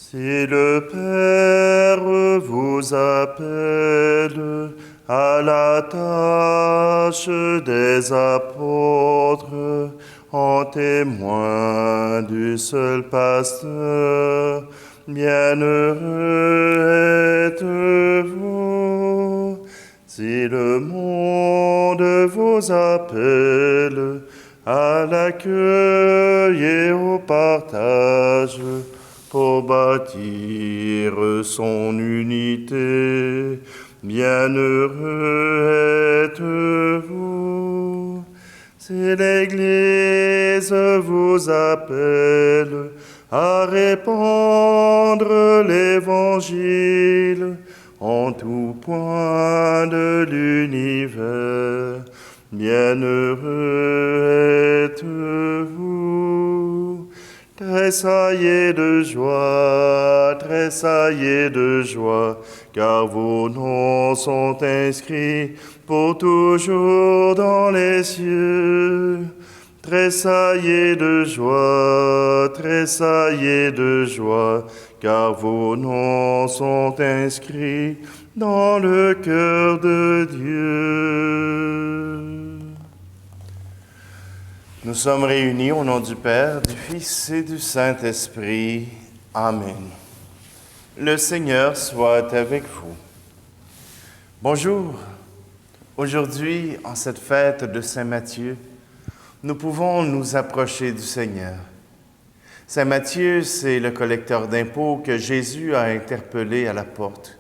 Si le Père vous appelle à la tâche des apôtres, en témoin du seul pasteur, bienheureux êtes-vous. Si le monde vous appelle à l'accueil et au partage, pour bâtir son unité, bienheureux êtes-vous. Si l'Église vous appelle à répandre l'Évangile en tout point de l'univers, bienheureux êtes-vous. Tressaillez de joie, car vos noms sont inscrits pour toujours dans les cieux. Tressaillez de joie, car vos noms sont inscrits dans le cœur de Dieu. Nous sommes réunis au nom du Père, du Fils et du Saint-Esprit. Amen. Le Seigneur soit avec vous. Bonjour. Aujourd'hui, en cette fête de Saint Matthieu, nous pouvons nous approcher du Seigneur. Saint Matthieu, c'est le collecteur d'impôts que Jésus a interpellé à la porte.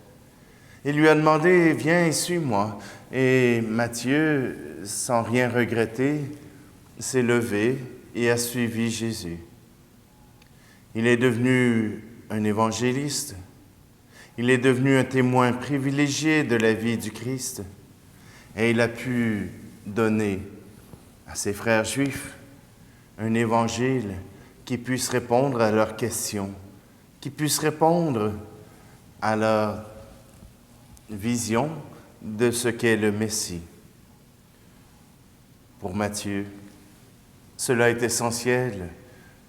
Il lui a demandé « Viens et suis-moi ». Et Matthieu, sans rien regretter, s'est levé et a suivi Jésus. Il est devenu un évangéliste. Il est devenu un témoin privilégié de la vie du Christ. Et il a pu donner à ses frères juifs un évangile qui puisse répondre à leurs questions, qui puisse répondre à leur vision de ce qu'est le Messie. Pour Matthieu, cela est essentiel,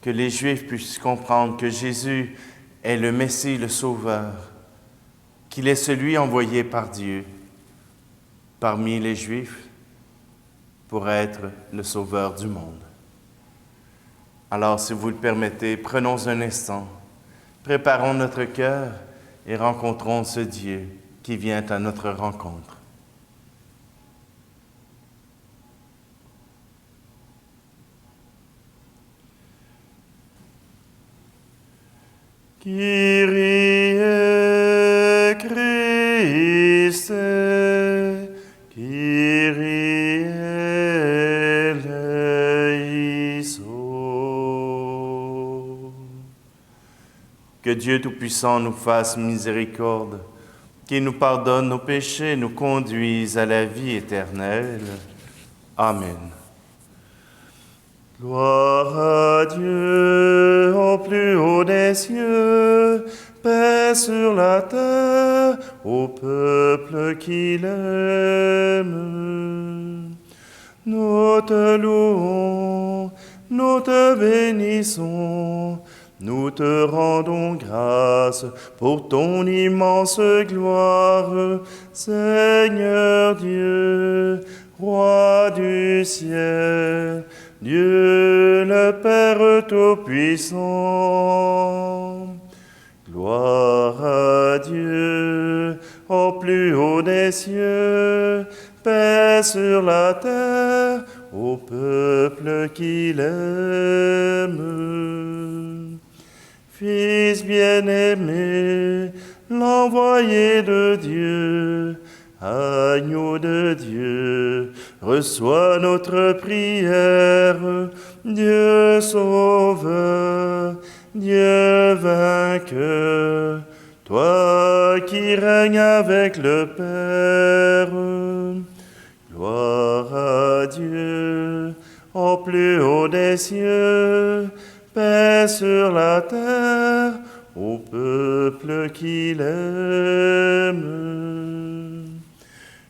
que les Juifs puissent comprendre que Jésus est le Messie, le Sauveur, qu'il est celui envoyé par Dieu parmi les Juifs pour être le Sauveur du monde. Alors, si vous le permettez, prenons un instant, préparons notre cœur et rencontrons ce Dieu qui vient à notre rencontre. Kyrie Christe, Kyrie eleison. Que Dieu Tout-Puissant nous fasse miséricorde, qu'il nous pardonne nos péchés, nous conduise à la vie éternelle. Amen. Gloire à Dieu au plus haut des cieux, paix sur la terre au peuple qu'il aime. Nous te louons, nous te bénissons, nous te rendons grâce pour ton immense gloire, Seigneur Dieu, Roi du ciel, Dieu le Père Tout-Puissant. Gloire à Dieu au plus haut des cieux, paix sur la terre au peuple qu'il aime. Fils bien-aimé, l'envoyé de Dieu, agneau de Dieu, reçois notre prière. Dieu sauveur, Dieu vainqueur, toi qui règnes avec le Père. Gloire à Dieu au plus haut des cieux, paix sur la terre au peuple qu'il aime.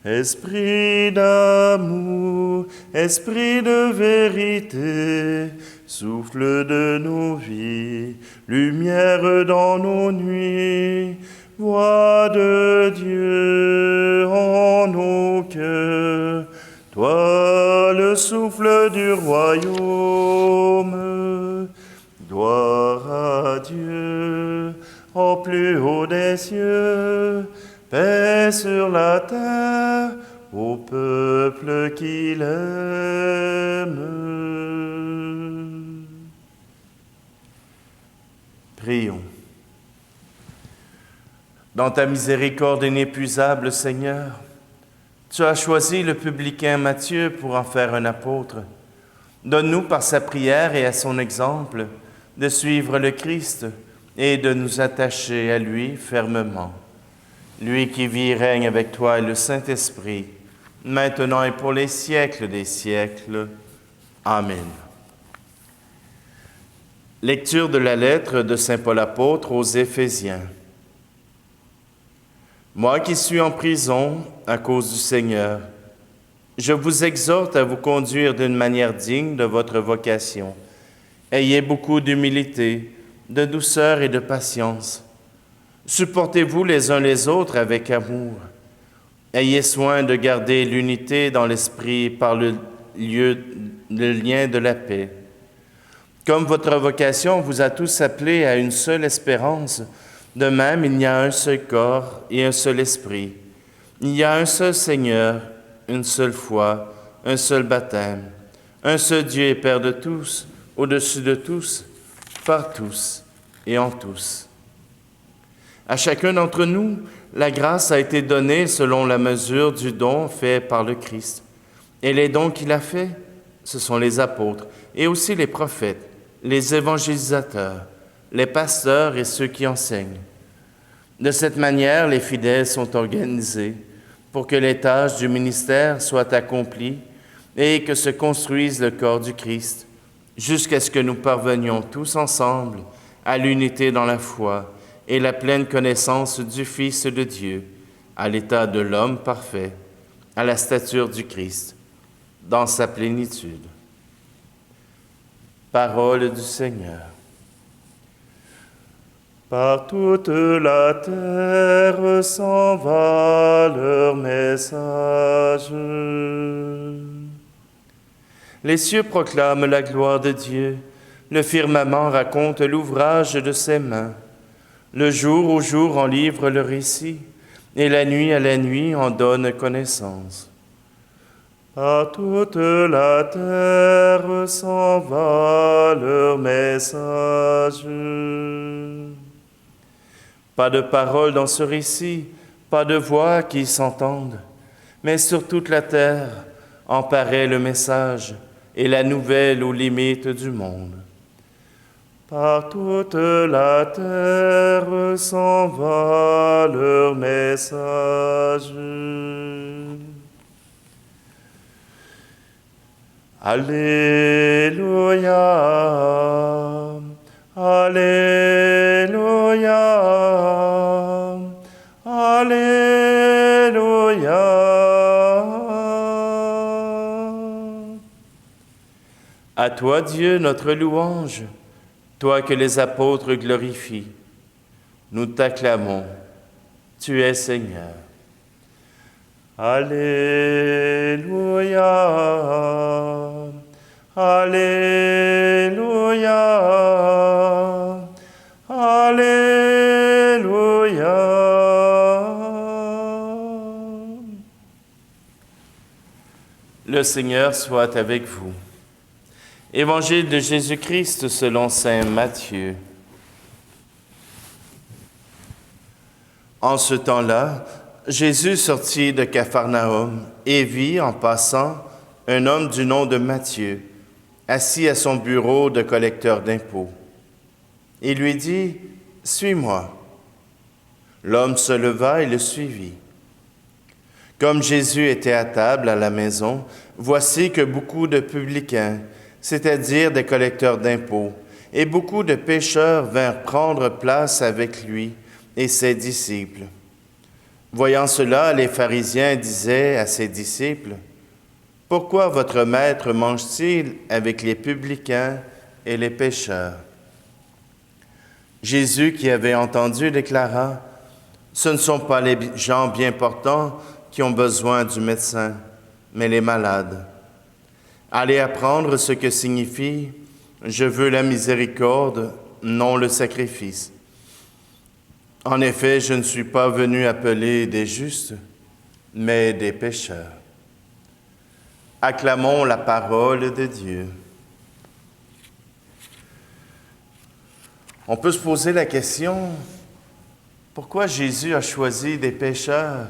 Esprit d'amour, esprit de vérité, souffle de nos vies, lumière dans nos nuits, voix de Dieu en nos cœurs. Toi, le souffle du royaume, gloire à Dieu, au plus haut des cieux, paix sur la terre, au peuple qu'il aime. Prions. Dans ta miséricorde inépuisable, Seigneur, tu as choisi le publicain Matthieu pour en faire un apôtre. Donne-nous par sa prière et à son exemple de suivre le Christ et de nous attacher à lui fermement. Lui qui vit et règne avec toi et le Saint-Esprit, maintenant et pour les siècles des siècles. Amen. Lecture de la lettre de saint Paul apôtre aux Éphésiens. Moi qui suis en prison à cause du Seigneur, je vous exhorte à vous conduire d'une manière digne de votre vocation. Ayez beaucoup d'humilité, de douceur et de patience. Supportez-vous les uns les autres avec amour. Ayez soin de garder l'unité dans l'esprit par le lien de la paix. Comme votre vocation vous a tous appelés à une seule espérance, de même, il y a un seul corps et un seul esprit. Il y a un seul Seigneur, une seule foi, un seul baptême, un seul Dieu et Père de tous, au-dessus de tous, par tous et en tous. À chacun d'entre nous, la grâce a été donnée selon la mesure du don fait par le Christ. Et les dons qu'il a faits, ce sont les apôtres, et aussi les prophètes, les évangélisateurs, les pasteurs et ceux qui enseignent. De cette manière, les fidèles sont organisés pour que les tâches du ministère soient accomplies et que se construise le corps du Christ, jusqu'à ce que nous parvenions tous ensemble à l'unité dans la foi et la pleine connaissance du Fils de Dieu, à l'état de l'homme parfait, à la stature du Christ, dans sa plénitude. Parole du Seigneur. Par toute la terre s'en va leur message. Les cieux proclament la gloire de Dieu, le firmament raconte l'ouvrage de ses mains. Le jour au jour en livre le récit, et la nuit à la nuit en donne connaissance. Par toute la terre s'en va leur message. Pas de parole dans ce récit, pas de voix qui s'entendent, mais sur toute la terre en paraît le message et la nouvelle aux limites du monde. Par toute la terre s'en va leur message. Alléluia, Alléluia, Alléluia. À toi, Dieu, notre louange, toi que les apôtres glorifient. Nous t'acclamons, tu es Seigneur. Alléluia, Alléluia, Alléluia. Le Seigneur soit avec vous. Évangile de Jésus-Christ selon saint Matthieu. En ce temps-là, Jésus sortit de Capharnaüm et vit, en passant, un homme du nom de Matthieu, assis à son bureau de collecteur d'impôts. Il lui dit, « Suis-moi. » L'homme se leva et le suivit. Comme Jésus était à table à la maison, voici que beaucoup de publicains, c'est-à-dire des collecteurs d'impôts, et beaucoup de pécheurs vinrent prendre place avec lui et ses disciples. Voyant cela, les pharisiens disaient à ses disciples, « Pourquoi votre maître mange-t-il avec les publicains et les pécheurs. Jésus, qui avait entendu, déclara, « Ce ne sont pas les gens bien portants qui ont besoin du médecin, mais les malades. Allez apprendre ce que signifie « Je veux la miséricorde, non le sacrifice ». En effet, je ne suis pas venu appeler des justes, mais des pécheurs. » Acclamons la parole de Dieu. On peut se poser la question, pourquoi Jésus a choisi des pécheurs,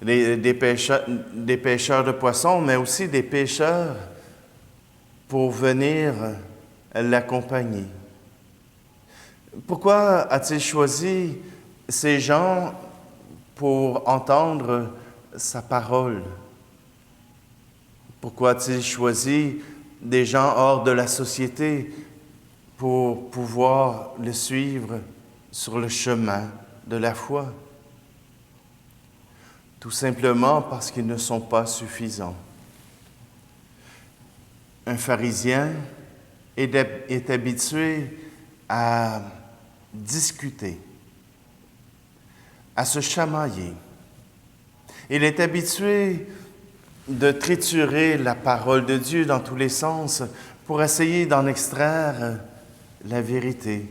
des pêcheurs de poissons, mais aussi des pécheurs pour venir l'accompagner? Pourquoi a-t-il choisi ces gens pour entendre sa parole? Pourquoi a-t-il choisi des gens hors de la société pour pouvoir le suivre sur le chemin de la foi? Tout simplement parce qu'ils ne sont pas suffisants. Un pharisien est habitué à discuter, à se chamailler. Il est habitué de triturer la parole de Dieu dans tous les sens pour essayer d'en extraire la vérité.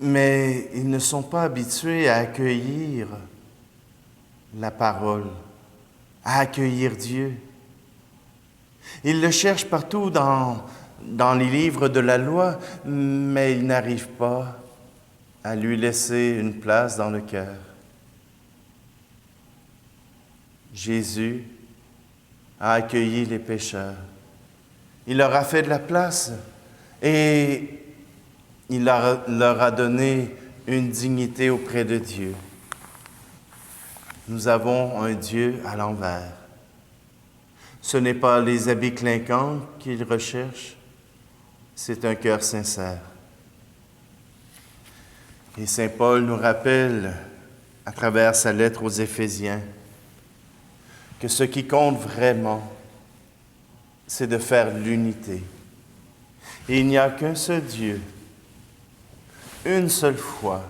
Mais ils ne sont pas habitués à accueillir la parole, à accueillir Dieu. Ils le cherchent partout dans les livres de la loi, mais ils n'arrivent pas à lui laisser une place dans le cœur. Jésus a accueilli les pécheurs. Il leur a fait de la place et il leur a donné une dignité auprès de Dieu. Nous avons un Dieu à l'envers. Ce n'est pas les habits clinquants qu'il recherche, c'est un cœur sincère. Et saint Paul nous rappelle, à travers sa lettre aux Éphésiens, que ce qui compte vraiment, c'est de faire l'unité. Et il n'y a qu'un seul Dieu, une seule foi,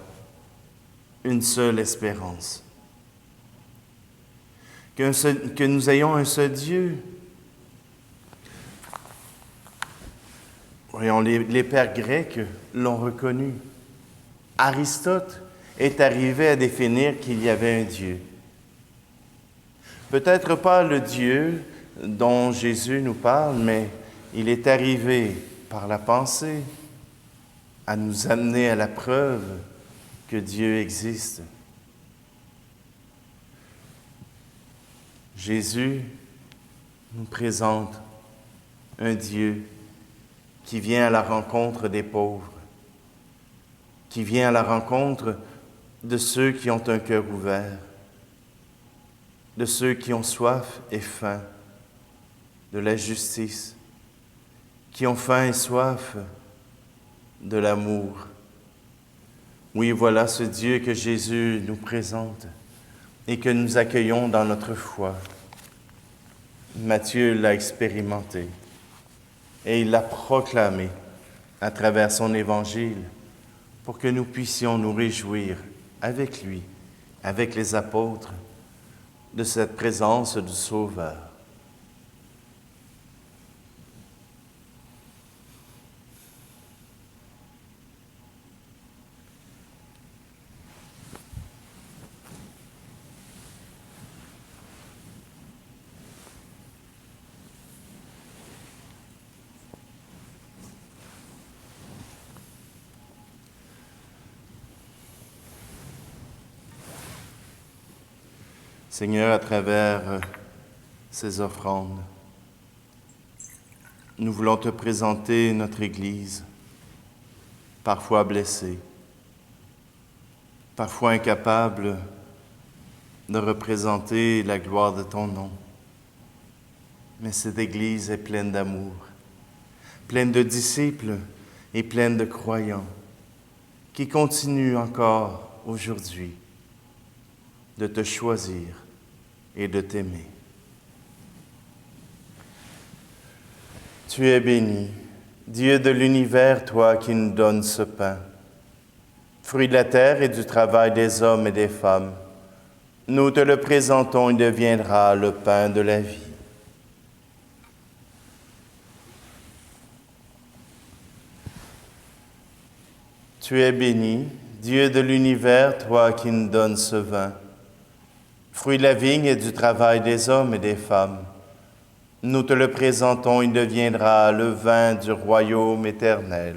une seule espérance. Que nous ayons un seul Dieu. Voyons, les pères grecs l'ont reconnu. Aristote est arrivé à définir qu'il y avait un Dieu. Peut-être pas le Dieu dont Jésus nous parle, mais il est arrivé par la pensée à nous amener à la preuve que Dieu existe. Jésus nous présente un Dieu qui vient à la rencontre des pauvres, qui vient à la rencontre de ceux qui ont un cœur ouvert, de ceux qui ont soif et faim de la justice, qui ont faim et soif de l'amour. Oui, voilà ce Dieu que Jésus nous présente et que nous accueillons dans notre foi. Matthieu l'a expérimenté et il l'a proclamé à travers son évangile pour que nous puissions nous réjouir avec lui, avec les apôtres, de cette présence du Sauveur. Seigneur, à travers ces offrandes, nous voulons te présenter notre Église, parfois blessée, parfois incapable de représenter la gloire de ton nom. Mais cette Église est pleine d'amour, pleine de disciples et pleine de croyants qui continuent encore aujourd'hui de te choisir et de t'aimer. Tu es béni, Dieu de l'univers, toi qui nous donnes ce pain, fruit de la terre et du travail des hommes et des femmes. Nous te le présentons, il deviendra le pain de la vie. Tu es béni, Dieu de l'univers, toi qui nous donnes ce vin, fruit de la vigne et du travail des hommes et des femmes. Nous te le présentons, il deviendra le vin du royaume éternel.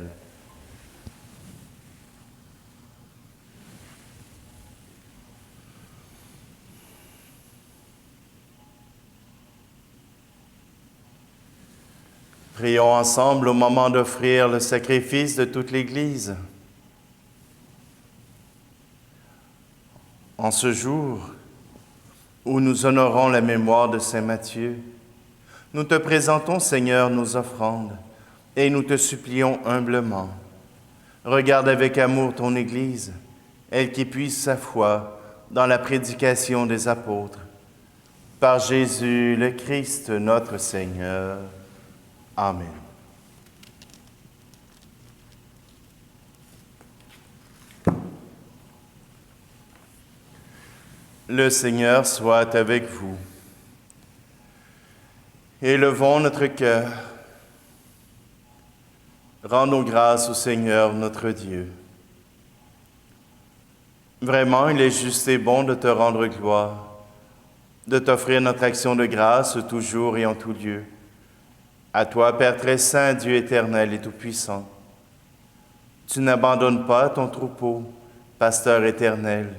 Prions ensemble au moment d'offrir le sacrifice de toute l'Église. En ce jour où nous honorons la mémoire de Saint Matthieu, nous te présentons, Seigneur, nos offrandes et nous te supplions humblement. Regarde avec amour ton Église, elle qui puise sa foi dans la prédication des apôtres. Par Jésus le Christ, notre Seigneur. Amen. Le Seigneur soit avec vous. Élevons notre cœur. Rendons grâce au Seigneur notre Dieu. Vraiment, il est juste et bon de te rendre gloire, de t'offrir notre action de grâce toujours et en tout lieu. À toi, Père très saint, Dieu éternel et tout-puissant, tu n'abandonnes pas ton troupeau, pasteur éternel,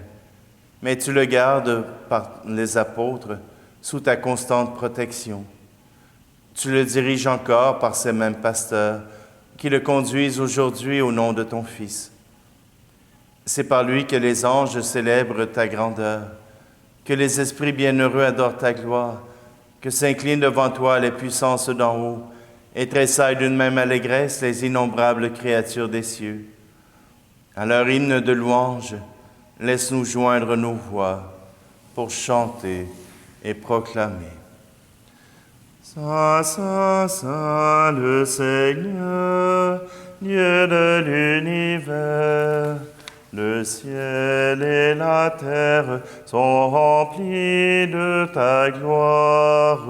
mais tu le gardes par les apôtres sous ta constante protection. Tu le diriges encore par ces mêmes pasteurs qui le conduisent aujourd'hui au nom de ton Fils. C'est par lui que les anges célèbrent ta grandeur, que les esprits bienheureux adorent ta gloire, que s'inclinent devant toi les puissances d'en haut et tressaillent d'une même allégresse les innombrables créatures des cieux. À leur hymne de louange, laisse-nous joindre nos voix pour chanter et proclamer. Saint, Saint, Saint, le Seigneur, Dieu de l'univers, le ciel et la terre sont remplis de ta gloire.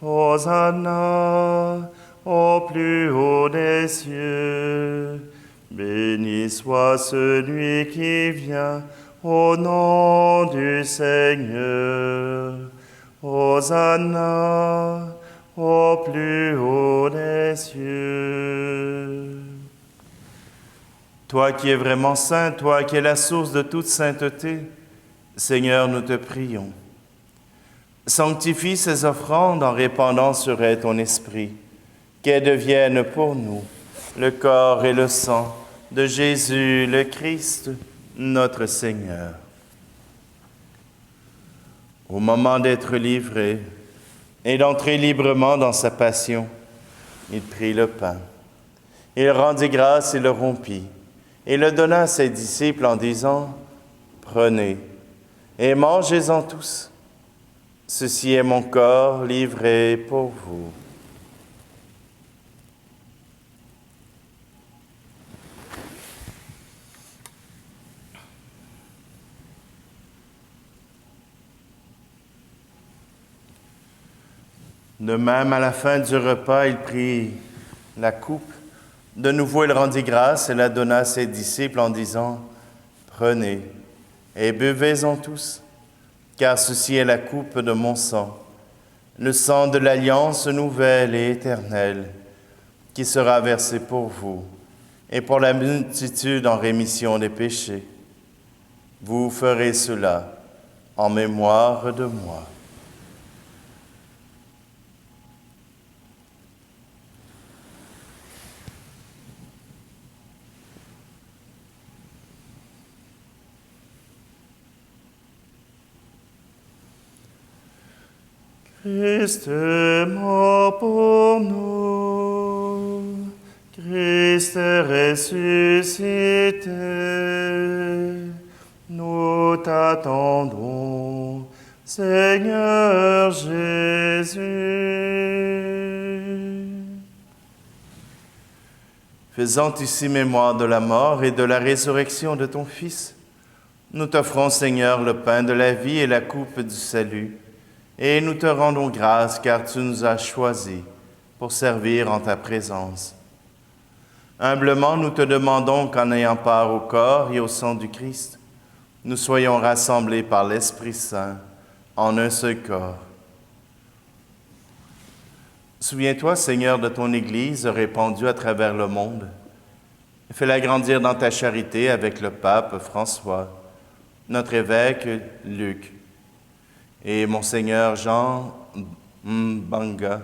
Hosanna au plus haut des cieux. Béni soit celui qui vient au nom du Seigneur. Hosanna au plus haut des cieux. Toi qui es vraiment saint, toi qui es la source de toute sainteté, Seigneur, nous te prions. Sanctifie ces offrandes en répandant sur elles ton esprit, qu'elles deviennent pour nous le corps et le sang de Jésus le Christ, notre Seigneur. Au moment d'être livré et d'entrer librement dans sa passion, il prit le pain. Il rendit grâce et le rompit, et le donna à ses disciples en disant, « Prenez et mangez-en tous. Ceci est mon corps livré pour vous. » De même, à la fin du repas, il prit la coupe. De nouveau, il rendit grâce et la donna à ses disciples en disant, « Prenez et buvez-en tous, car ceci est la coupe de mon sang, le sang de l'alliance nouvelle et éternelle, qui sera versé pour vous et pour la multitude en rémission des péchés. Vous ferez cela en mémoire de moi. » Christ est mort pour nous, Christ est ressuscité, nous t'attendons, Seigneur Jésus. faisant ici mémoire de la mort et de la résurrection de ton Fils, nous t'offrons, Seigneur, le pain de la vie et la coupe du salut, et nous te rendons grâce car tu nous as choisis pour servir en ta présence. Humblement, nous te demandons qu'en ayant part au corps et au sang du Christ, nous soyons rassemblés par l'Esprit Saint en un seul corps. Souviens-toi, Seigneur, de ton Église répandue à travers le monde. Fais-la grandir dans ta charité avec le pape François, notre évêque Luc et Monseigneur Jean Mbanga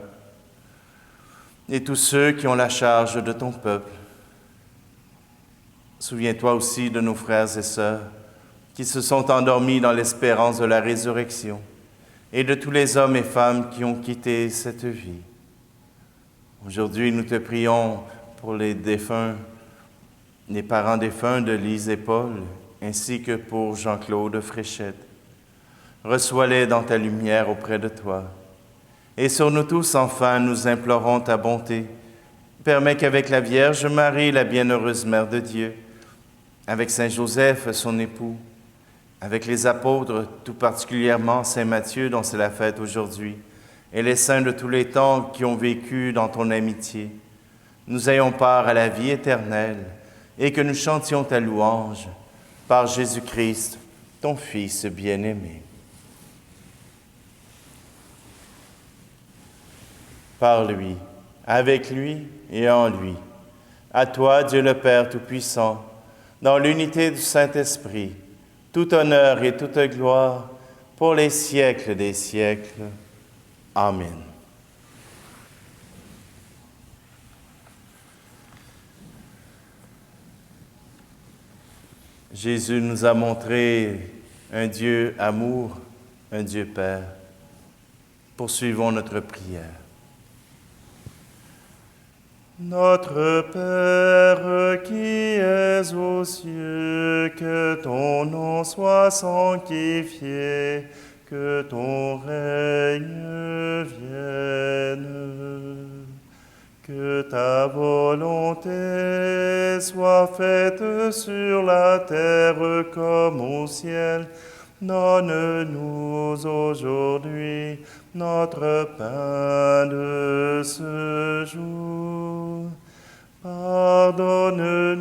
et tous ceux qui ont la charge de ton peuple. Souviens-toi aussi de nos frères et sœurs qui se sont endormis dans l'espérance de la résurrection et de tous les hommes et femmes qui ont quitté cette vie. Aujourd'hui, nous te prions pour les défunts, les parents défunts de Lise et Paul, ainsi que pour Jean-Claude Fréchette. Reçois-les dans ta lumière auprès de toi. Et sur nous tous, enfin, nous implorons ta bonté. Permets qu'avec la Vierge Marie, la bienheureuse Mère de Dieu, avec Saint Joseph, son époux, avec les apôtres, tout particulièrement Saint Matthieu, dont c'est la fête aujourd'hui, et les saints de tous les temps qui ont vécu dans ton amitié, nous ayons part à la vie éternelle et que nous chantions ta louange par Jésus-Christ, ton Fils bien-aimé. Par lui, avec lui et en lui, à toi, Dieu le Père Tout-Puissant, dans l'unité du Saint-Esprit, tout honneur et toute gloire pour les siècles des siècles. Amen. Jésus nous a montré un Dieu amour, un Dieu Père. Poursuivons notre prière. Notre Père qui es aux cieux, que ton nom soit sanctifié, que ton règne vienne, que ta volonté soit faite sur la terre comme au ciel. Donne-nous aujourd'hui notre pain de ce jour. Pardonne-nous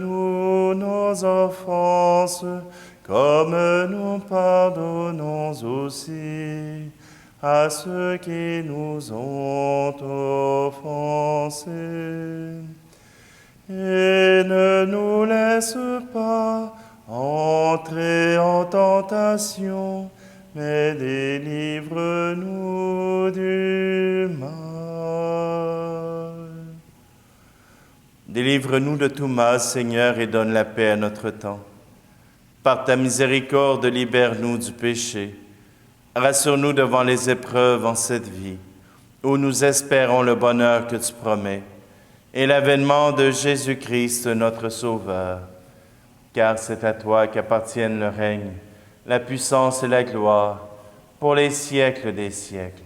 nos offenses, comme nous pardonnons aussi à ceux qui nous ont offensés. Et ne nous laisse pas entrer en tentation, mais délivre-nous du mal. Délivre-nous de tout mal, Seigneur, et donne la paix à notre temps. Par ta miséricorde, libère-nous du péché. Rassure-nous devant les épreuves en cette vie, où nous espérons le bonheur que tu promets, et l'avènement de Jésus-Christ, notre Sauveur. Car c'est à toi qu'appartiennent le règne, la puissance et la gloire, pour les siècles des siècles.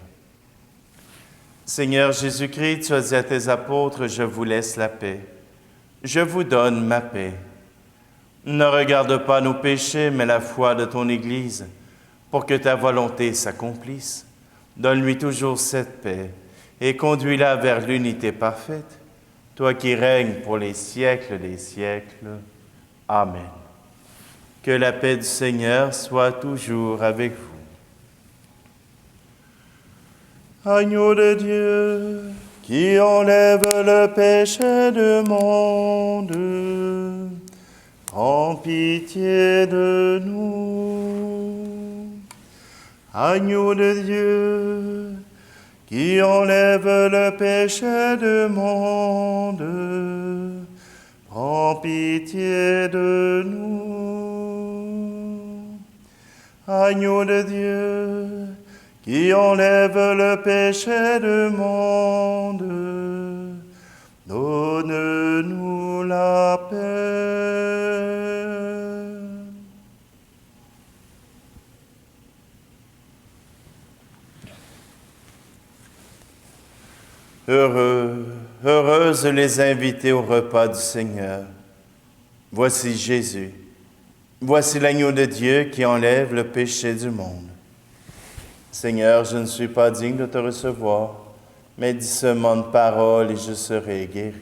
Seigneur Jésus-Christ, tu as dit à tes apôtres, « Je vous laisse la paix. Je vous donne ma paix. » Ne regarde pas nos péchés, mais la foi de ton Église, pour que ta volonté s'accomplisse. Donne-lui toujours cette paix et conduis-la vers l'unité parfaite, toi qui règnes pour les siècles des siècles. Amen. Que la paix du Seigneur soit toujours avec vous. Agneau de Dieu, qui enlève le péché du monde, prends pitié de nous. Agneau de Dieu, qui enlève le péché du monde, prends pitié de nous. Agneau de Dieu, qui enlève le péché du monde, donne-nous la paix. Heureux, Heureuses les invités au repas du Seigneur. Voici Jésus. Voici l'agneau de Dieu qui enlève le péché du monde. Seigneur, je ne suis pas digne de te recevoir, mais dis seulement une parole et je serai guéri.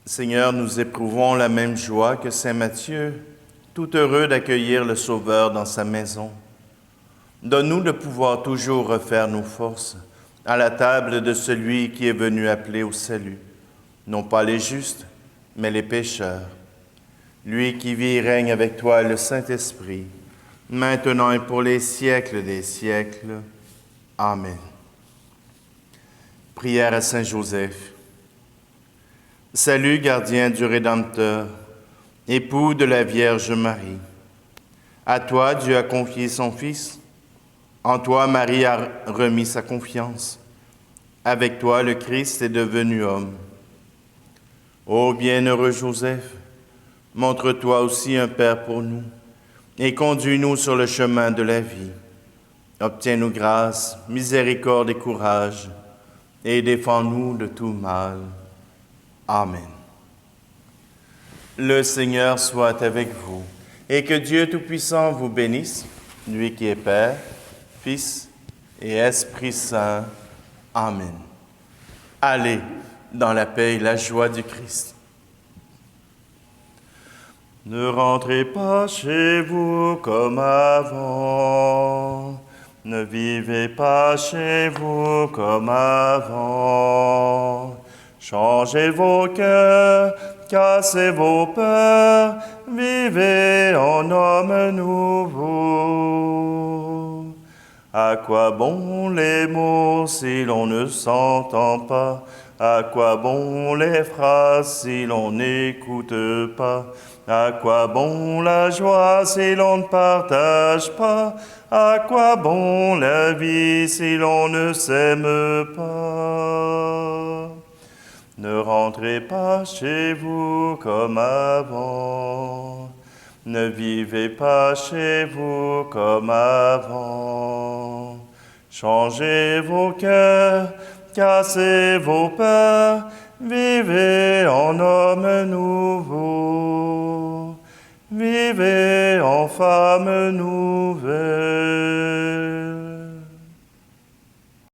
Seigneur, nous éprouvons la même joie que saint Matthieu, tout heureux d'accueillir le Sauveur dans sa maison. Donne-nous de pouvoir toujours refaire nos forces à la table de celui qui est venu appeler au salut, non pas les justes, mais les pécheurs. Lui qui vit et règne avec toi, le Saint-Esprit, maintenant et pour les siècles des siècles. Amen. Prière à Saint Joseph. Salut, gardien du Rédempteur, époux de la Vierge Marie. À toi, Dieu a confié son Fils. En toi, Marie a remis sa confiance. Avec toi, le Christ est devenu homme. Ô bienheureux Joseph, montre-toi aussi un Père pour nous et conduis-nous sur le chemin de la vie. Obtiens-nous grâce, miséricorde et courage et défends-nous de tout mal. Amen. Le Seigneur soit avec vous et que Dieu Tout-Puissant vous bénisse, lui qui est Père, Fils et Esprit Saint. Amen. Allez dans la paix et la joie du Christ. Ne rentrez pas chez vous comme avant. Ne vivez pas chez vous comme avant. Changez vos cœurs, cassez vos peurs, vivez en homme nouveau. À quoi bon les mots si l'on ne s'entend pas? À quoi bon les phrases si l'on n'écoute pas? À quoi bon la joie si l'on ne partage pas? À quoi bon la vie si l'on ne s'aime pas? Ne rentrez pas chez vous comme avant. Ne vivez pas chez vous comme avant. Changez vos cœurs, cassez vos peurs, vivez en homme nouveau. Vivez en femme nouvelle.